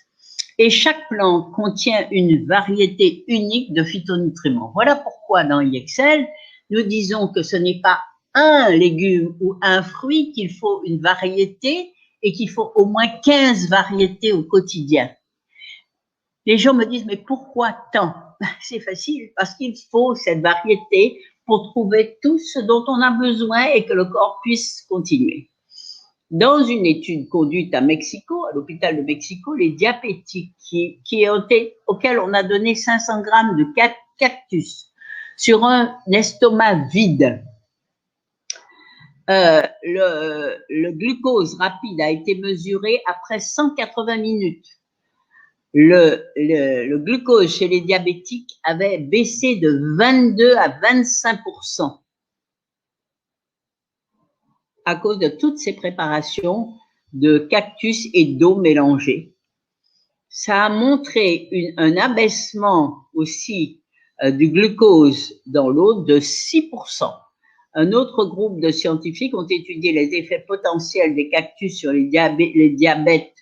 et chaque plante contient une variété unique de phytonutriments. Voilà pourquoi dans IXL, nous disons que ce n'est pas un légume ou un fruit qu'il faut une variété et qu'il faut au moins 15 variétés au quotidien. Les gens me disent, mais pourquoi tant? C'est facile, parce qu'il faut cette variété pour trouver tout ce dont on a besoin et que le corps puisse continuer. Dans une étude conduite à Mexico, à l'hôpital de Mexico, les diabétiques auxquels on a donné 500 grammes de cactus sur un estomac vide, le glucose rapide a été mesuré après 180 minutes. Le glucose chez les diabétiques avait baissé de 22 à 25% à cause de toutes ces préparations de cactus et d'eau mélangée. Ça a montré un abaissement aussi du glucose dans l'eau de 6%. Un autre groupe de scientifiques ont étudié les effets potentiels des cactus sur les diabètes,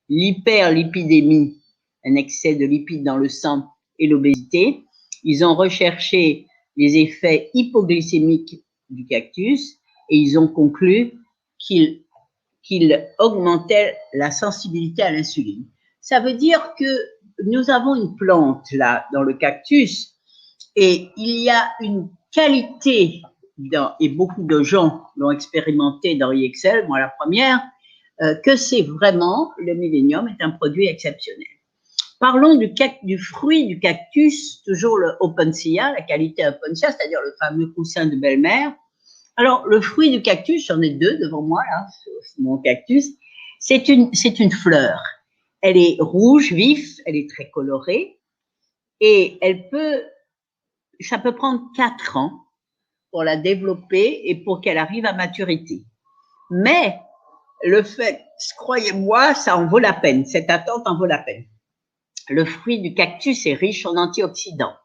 l'hyperlipidémie, un excès de lipides dans le sang, et l'obésité. Ils ont recherché les effets hypoglycémiques du cactus et ils ont conclu qu'il augmentait la sensibilité à l'insuline. Ça veut dire que nous avons une plante là dans le cactus et il y a une qualité, et beaucoup de gens l'ont expérimenté dans IXL, moi la première, que c'est vraiment, le Millennium est un produit exceptionnel. Parlons du fruit du cactus, toujours le opuntia, la qualité opuntia, c'est-à-dire le fameux coussin de belle-mère. Alors, le fruit du cactus, j'en ai 2 devant moi, là, mon cactus, c'est une fleur. Elle est rouge vif, elle est très colorée, et elle peut ça peut prendre 4 ans pour la développer et pour qu'elle arrive à maturité. Mais le fait, croyez-moi, ça en vaut la peine, cette attente en vaut la peine. Le fruit du cactus est riche en antioxydants,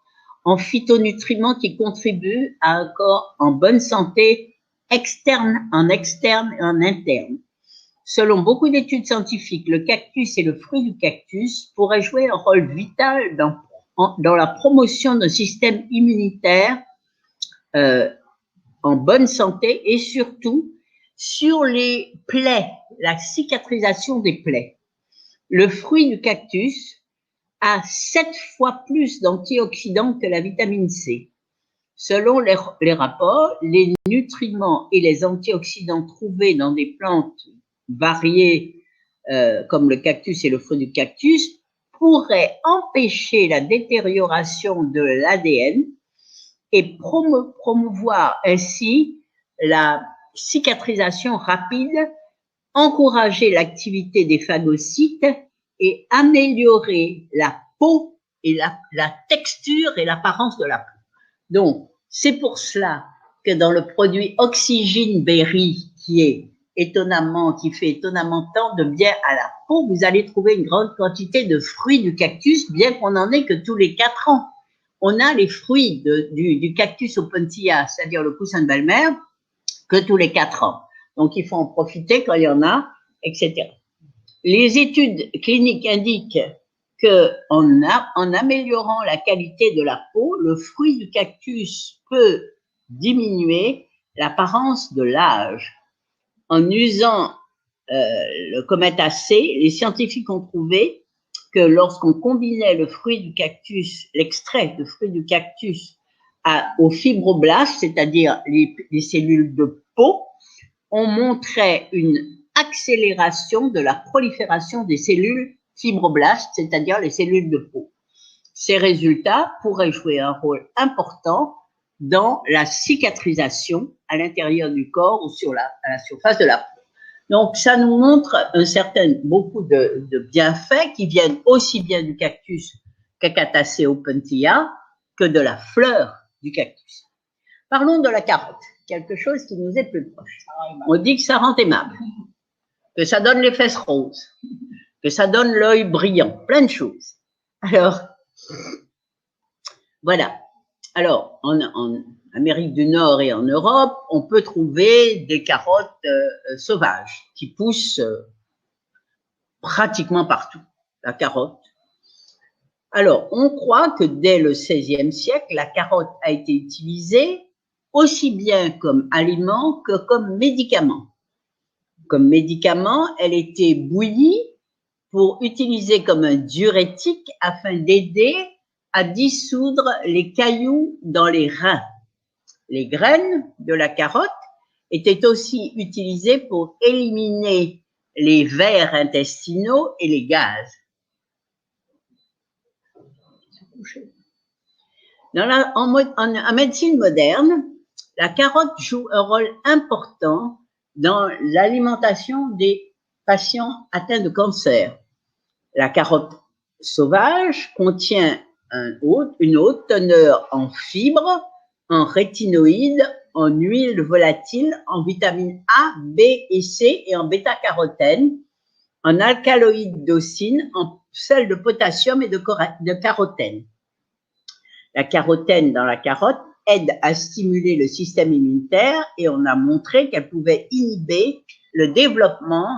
en phytonutriments qui contribuent à un corps en bonne santé externe et en interne. Selon beaucoup d'études scientifiques, le cactus et le fruit du cactus pourraient jouer un rôle vital dans la promotion d'un système immunitaire en bonne santé et surtout sur les plaies, la cicatrisation des plaies. Le fruit du cactus a 7 fois plus d'antioxydants que la vitamine C. Selon les rapports, les nutriments et les antioxydants trouvés dans des plantes variées comme le cactus et le fruit du cactus pourraient empêcher la détérioration de l'ADN et promouvoir ainsi la cicatrisation rapide, encourager l'activité des phagocytes et améliorer la peau et la texture et l'apparence de la peau. Donc, c'est pour cela que dans le produit Oxygene Berry, qui fait étonnamment tant de bien à la peau, vous allez trouver une grande quantité de fruits du cactus, bien qu'on n'en ait que tous les 4 ans. On a les fruits du cactus opuntia, c'est-à-dire le coussin de belle-mère, que tous les 4 ans. Donc, il faut en profiter quand il y en a, etc. Les études cliniques indiquent que en améliorant la qualité de la peau, le fruit du cactus peut diminuer l'apparence de l'âge. En usant le cométacé, les scientifiques ont trouvé que lorsqu'on combinait le fruit du cactus, l'extrait de fruit du cactus aux fibroblastes, c'est-à-dire les cellules de peau, on montrait une accélération de la prolifération des cellules fibroblastes, c'est-à-dire les cellules de peau. Ces résultats pourraient jouer un rôle important dans la cicatrisation à l'intérieur du corps ou à la surface de la peau. Donc, ça nous montre beaucoup de bienfaits qui viennent aussi bien du cactus Cacatacea opuntia que de la fleur du cactus. Parlons de la carotte, quelque chose qui nous est plus proche. On dit que ça rend aimable, que ça donne les fesses roses, que ça donne l'œil brillant, plein de choses. Alors, voilà. Alors, en Amérique du Nord et en Europe, on peut trouver des carottes sauvages qui poussent pratiquement partout, la carotte. Alors, on croit que dès le XVIe siècle, la carotte a été utilisée aussi bien comme aliment que comme médicament. Comme médicament, elle était bouillie pour utiliser comme un diurétique afin d'aider à dissoudre les cailloux dans les reins. Les graines de la carotte étaient aussi utilisées pour éliminer les vers intestinaux et les gaz. En médecine moderne, la carotte joue un rôle important dans l'alimentation des patients atteints de cancer. La carotte sauvage contient une haute teneur en fibres, en rétinoïdes, en huile volatile, en vitamines A, B et C et en bêta-carotène, en alcaloïdes docine, en sel de potassium et de carotène. La carotène dans la carotte aide à stimuler le système immunitaire et on a montré qu'elle pouvait inhiber le développement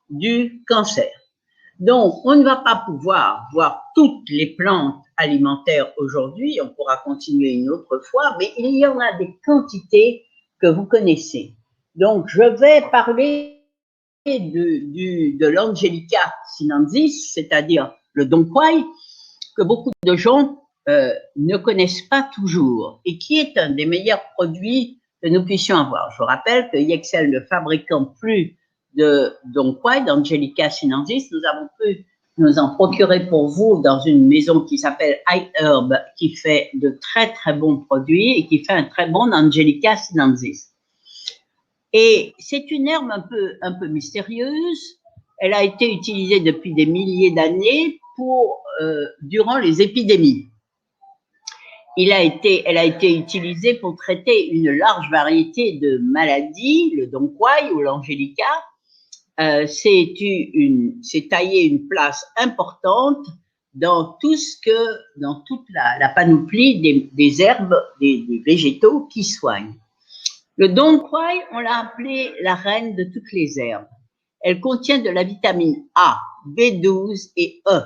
du cancer. Donc, on ne va pas pouvoir voir toutes les plantes alimentaires aujourd'hui, on pourra continuer une autre fois, mais il y en a des quantités que vous connaissez. Donc, je vais parler de l'Angelica sinensis, c'est-à-dire le donquoy, que beaucoup de gens ne connaissent pas toujours et qui est un des meilleurs produits que nous puissions avoir. Je vous rappelle que Yexel ne fabriquant plus de donquoy, d'Angelica sinensis, nous avons pu nous en procurer pour vous dans une maison qui s'appelle iHerb, qui fait de très très bons produits et qui fait un très bon Angelica sinensis. Et c'est une herbe un peu mystérieuse. Elle a été utilisée depuis des milliers d'années durant les épidémies. elle a été utilisée pour traiter une large variété de maladies, le donquoy ou l'angélica. C'est taillé une place importante dans toute la panoplie des herbes, des végétaux qui soignent. Le donquoy, on l'a appelé la reine de toutes les herbes. Elle contient de la vitamine A, B12 et E.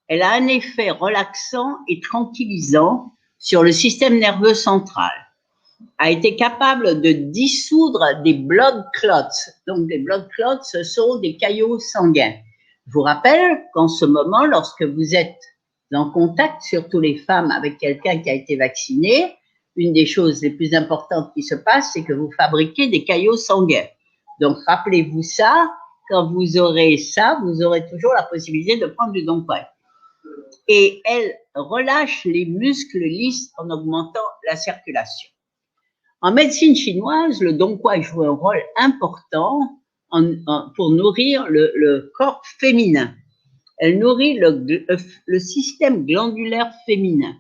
Elle a un effet relaxant et tranquillisant sur le système nerveux central. A été capable de dissoudre des blood clots. Donc, des blood clots, ce sont des caillots sanguins. Je vous rappelle qu'en ce moment, lorsque vous êtes en contact, surtout les femmes, avec quelqu'un qui a été vacciné, une des choses les plus importantes qui se passe, c'est que vous fabriquez des caillots sanguins. Donc, rappelez-vous ça, quand vous aurez ça, vous aurez toujours la possibilité de prendre du donquoy. Et elle relâche les muscles lisses en augmentant la circulation. En médecine chinoise, le donquoy joue un rôle important pour nourrir le corps féminin. Elle nourrit le système glandulaire féminin,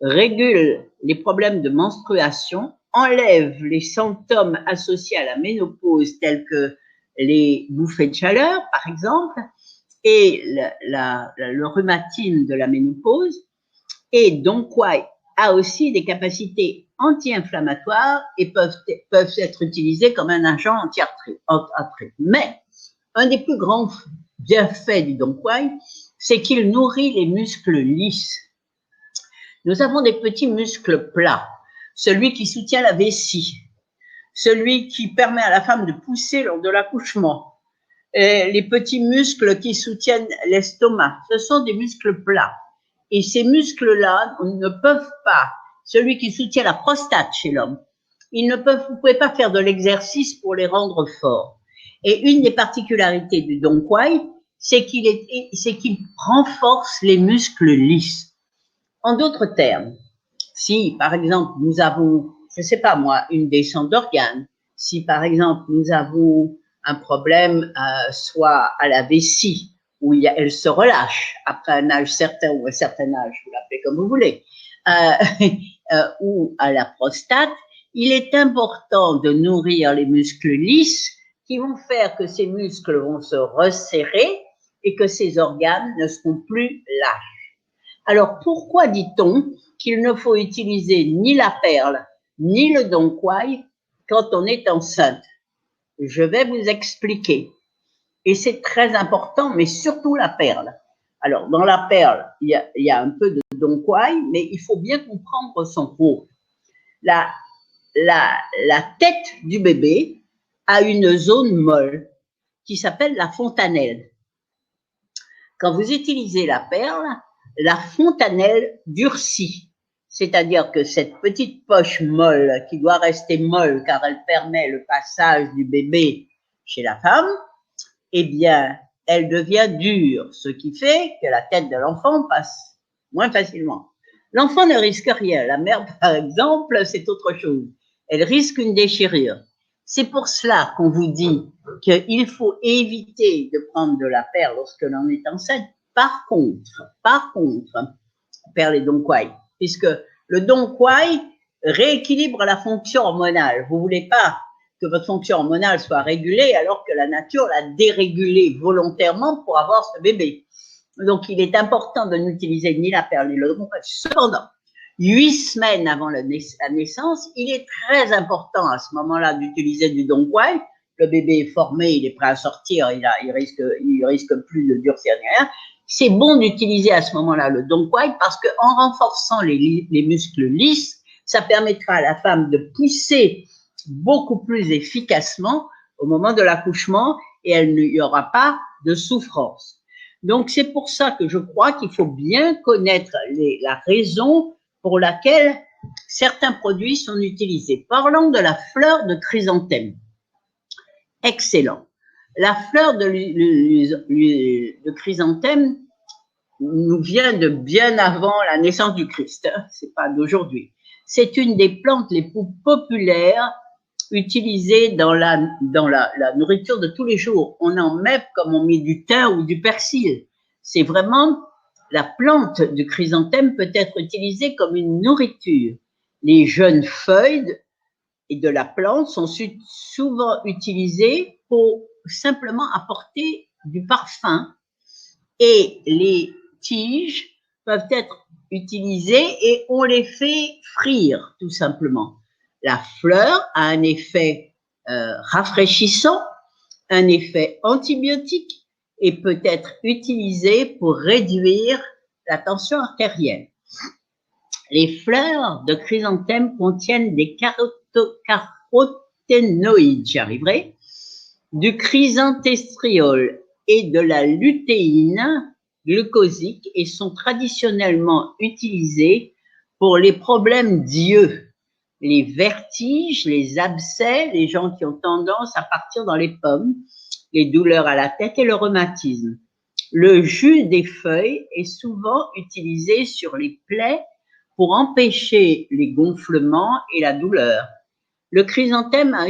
régule les problèmes de menstruation, enlève les symptômes associés à la ménopause tels que les bouffées de chaleur, par exemple, et le rhumatisme de la ménopause. Et donquoy a aussi des capacités anti-inflammatoires et peuvent être utilisés comme un agent anti-arthrite. Mais un des plus grands bienfaits du donquoy, c'est qu'il nourrit les muscles lisses. Nous avons des petits muscles plats, celui qui soutient la vessie, celui qui permet à la femme de pousser lors de l'accouchement, les petits muscles qui soutiennent l'estomac, ce sont des muscles plats. Et ces muscles-là ne peuvent pas, celui qui soutient la prostate chez l'homme, vous pouvez pas faire de l'exercice pour les rendre forts. Et une des particularités du donquoy, c'est qu'il renforce les muscles lisses. En d'autres termes, si par exemple nous avons, je sais pas moi, une descente d'organes, si par exemple nous avons un problème soit à la vessie, où elle se relâche après un âge certain ou un certain âge, vous l'appelez comme vous voulez, ou à la prostate, il est important de nourrir les muscles lisses qui vont faire que ces muscles vont se resserrer et que ces organes ne seront plus lâches. Alors, pourquoi dit-on qu'il ne faut utiliser ni la perle ni le donquoy quand on est enceinte? Je vais vous expliquer. Et c'est très important, mais surtout la perle. Alors, dans la perle, il y a un peu de donquoy, mais il faut bien comprendre son rôle. La tête du bébé a une zone molle qui s'appelle la fontanelle. Quand vous utilisez la perle, la fontanelle durcit. C'est-à-dire que cette petite poche molle, qui doit rester molle car elle permet le passage du bébé chez la femme, eh bien, elle devient dure, ce qui fait que la tête de l'enfant passe moins facilement. L'enfant ne risque rien. La mère, par exemple, c'est autre chose. Elle risque une déchirure. C'est pour cela qu'on vous dit qu'il faut éviter de prendre de la perle lorsque l'on est enceinte. Par contre, perle et donquoy, puisque le donquoy rééquilibre la fonction hormonale. Vous voulez pas que votre fonction hormonale soit régulée alors que la nature l'a dérégulée volontairement pour avoir ce bébé. Donc, il est important de n'utiliser ni la perle ni le donquoy. Cependant, 8 semaines avant la naissance, il est très important à ce moment-là d'utiliser du donquoy. Le bébé est formé, il est prêt à sortir, il risque plus de durcir ni rien. C'est bon d'utiliser à ce moment-là le donquoy parce qu'en renforçant les muscles lisses, ça permettra à la femme de pousser beaucoup plus efficacement au moment de l'accouchement et il n'y aura pas de souffrance. Donc, c'est pour ça que je crois qu'il faut bien connaître la raison pour laquelle certains produits sont utilisés. Parlons de la fleur de chrysanthème. Excellent. La fleur de chrysanthème nous vient de bien avant la naissance du Christ, hein, c'est pas d'aujourd'hui. C'est une des plantes les plus populaires utilisées dans la nourriture de tous les jours. On en met comme on met du thym ou du persil. C'est vraiment la plante du chrysanthème peut être utilisée comme une nourriture. Les jeunes feuilles de la plante sont souvent utilisées pour simplement apporter du parfum, et les tiges peuvent être utilisées et on les fait frire tout simplement. La fleur a un effet rafraîchissant, un effet antibiotique et peut être utilisée pour réduire la tension artérielle. Les fleurs de chrysanthème contiennent des caroténoïdes, j'y arriverai, du chrysanthéstriol et de la lutéine glucosique et sont traditionnellement utilisés pour les problèmes d'yeux, les vertiges, les abcès, les gens qui ont tendance à partir dans les pommes, les douleurs à la tête et le rhumatisme. Le jus des feuilles est souvent utilisé sur les plaies pour empêcher les gonflements et la douleur. Le chrysanthème a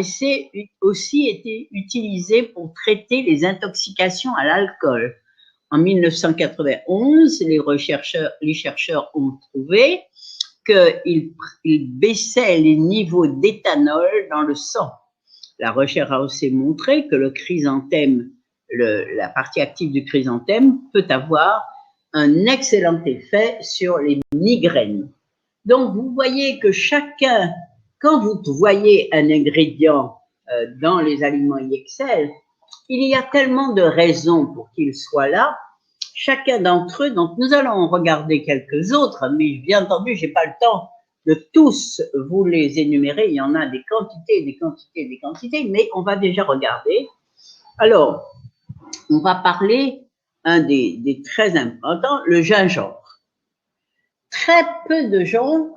aussi été utilisé pour traiter les intoxications à l'alcool. En 1991, les chercheurs ont trouvé qu'il baissait les niveaux d'éthanol dans le sang. La recherche a aussi montré que le chrysanthème, la partie active du chrysanthème peut avoir un excellent effet sur les migraines. Donc, vous voyez que chacun, quand vous voyez un ingrédient dans les aliments IXL, il y a tellement de raisons pour qu'il soit là, chacun d'entre eux. Donc, nous allons regarder quelques autres, mais bien entendu, je n'ai pas le temps de tous vous les énumérer. Il y en a des quantités, des quantités, des quantités, mais on va déjà regarder. Alors, on va parler un des très importants, le gingembre. Très peu de gens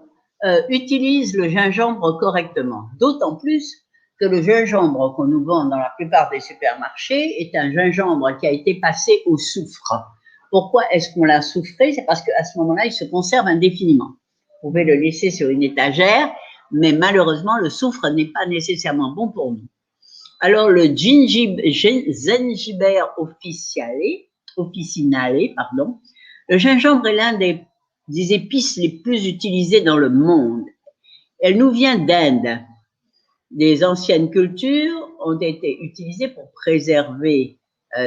utilisent le gingembre correctement, d'autant plus que le gingembre qu'on nous vend dans la plupart des supermarchés est un gingembre qui a été passé au soufre. Pourquoi est-ce qu'on l'a soufré? C'est parce qu'à ce moment-là, il se conserve indéfiniment. Vous pouvez le laisser sur une étagère, mais malheureusement, le soufre n'est pas nécessairement bon pour nous. Alors, le Zingiber officinale, le gingembre est l'un des épices les plus utilisées dans le monde. Elle nous vient d'Inde. Des anciennes cultures ont été utilisées pour préserver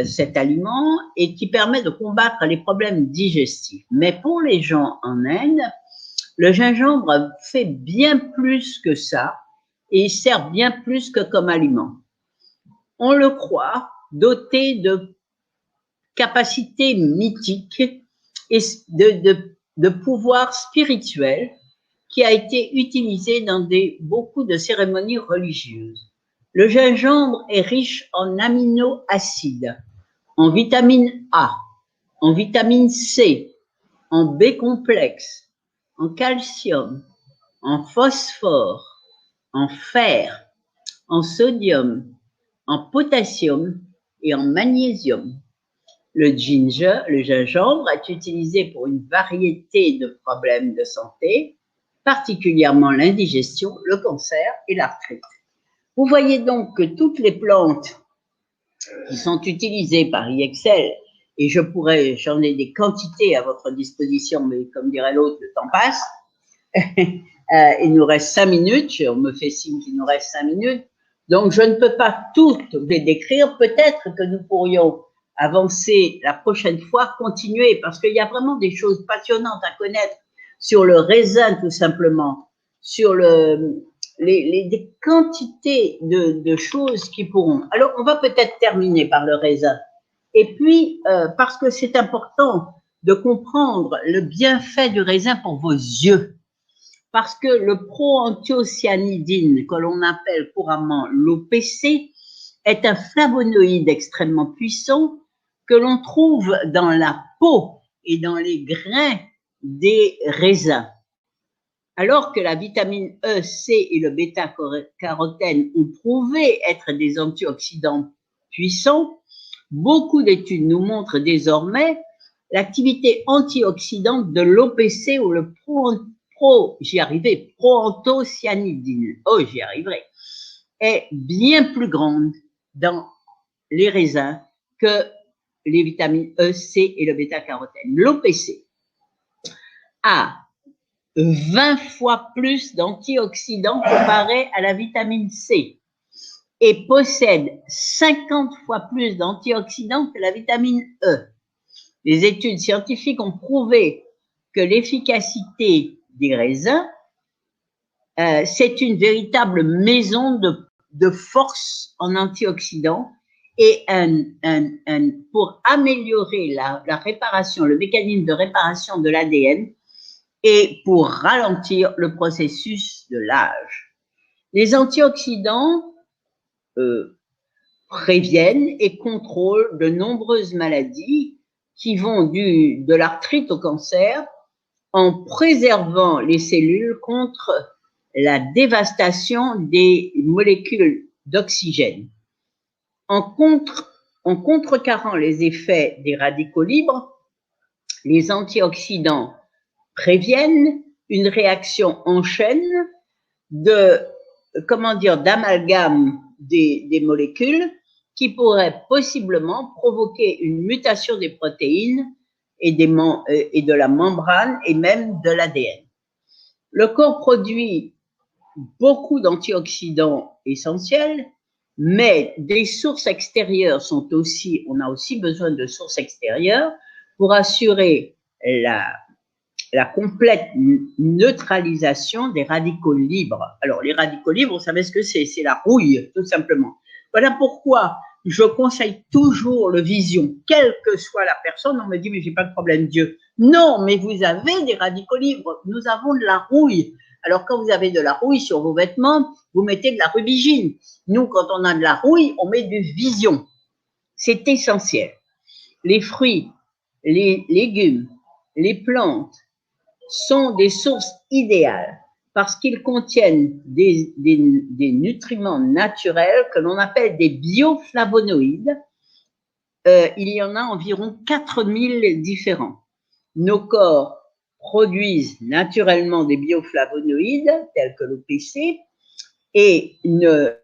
cet aliment et qui permet de combattre les problèmes digestifs. Mais pour les gens en Inde, le gingembre fait bien plus que ça et il sert bien plus que comme aliment. On le croit doté de capacités mythiques et de pouvoirs spirituels qui a été utilisé dans beaucoup de cérémonies religieuses. Le gingembre est riche en aminoacides, en vitamine A, en vitamine C, en B complexe, en calcium, en phosphore, en fer, en sodium, en potassium et en magnésium. Le gingembre est utilisé pour une variété de problèmes de santé, particulièrement l'indigestion, le cancer et l'arthrite. Vous voyez donc que toutes les plantes qui sont utilisées par IXL, et j'en ai des quantités à votre disposition, mais comme dirait l'autre, le temps passe. Il nous reste 5 minutes, on me fait signe qu'il nous reste 5 minutes, donc je ne peux pas toutes les décrire. Peut-être que nous pourrions avancer la prochaine fois, continuer, parce qu'il y a vraiment des choses passionnantes à connaître sur le raisin tout simplement, sur des quantités de choses qui pourront. Alors, on va peut-être terminer par le raisin. Et puis, parce que c'est important de comprendre le bienfait du raisin pour vos yeux. Parce que le proanthocyanidine, que l'on appelle couramment l'OPC, est un flavonoïde extrêmement puissant que l'on trouve dans la peau et dans les grains des raisins. Alors que la vitamine E, C et le bêta-carotène ont prouvé être des antioxydants puissants, beaucoup d'études nous montrent désormais l'activité antioxydante de l'OPC ou le proanthocyanidine, est bien plus grande dans les raisins que les vitamines E, C et le bêta-carotène. L'OPC a 20 fois plus d'antioxydants comparé à la vitamine C et possède 50 fois plus d'antioxydants que la vitamine E. Les études scientifiques ont prouvé que l'efficacité des raisins, c'est une véritable maison de force en antioxydants et pour améliorer la réparation, le mécanisme de réparation de l'ADN et pour ralentir le processus de l'âge. Les antioxydants préviennent et contrôlent de nombreuses maladies qui vont de l'arthrite au cancer en préservant les cellules contre la dévastation des molécules d'oxygène. En contrecarrant les effets des radicaux libres, les antioxydants préviennent une réaction en chaîne d'amalgame des molécules qui pourrait possiblement provoquer une mutation des protéines et de la membrane et même de l'ADN. Le corps produit beaucoup d'antioxydants essentiels, mais des sources extérieures on a aussi besoin de sources extérieures pour assurer la complète neutralisation des radicaux libres. Alors, les radicaux libres, vous savez ce que c'est? C'est la rouille, tout simplement. Voilà pourquoi je conseille toujours le vision, quelle que soit la personne. On me dit, mais j'ai pas de problème, Dieu. Non, mais vous avez des radicaux libres. Nous avons de la rouille. Alors, quand vous avez de la rouille sur vos vêtements, vous mettez de la rubigine. Nous, quand on a de la rouille, on met du vision. C'est essentiel. Les fruits, les légumes, les plantes sont des sources idéales parce qu'ils contiennent des nutriments naturels que l'on appelle des bioflavonoïdes. Il y en a environ 4000 différents. Nos corps produisent naturellement des bioflavonoïdes tels que l'OPC et ne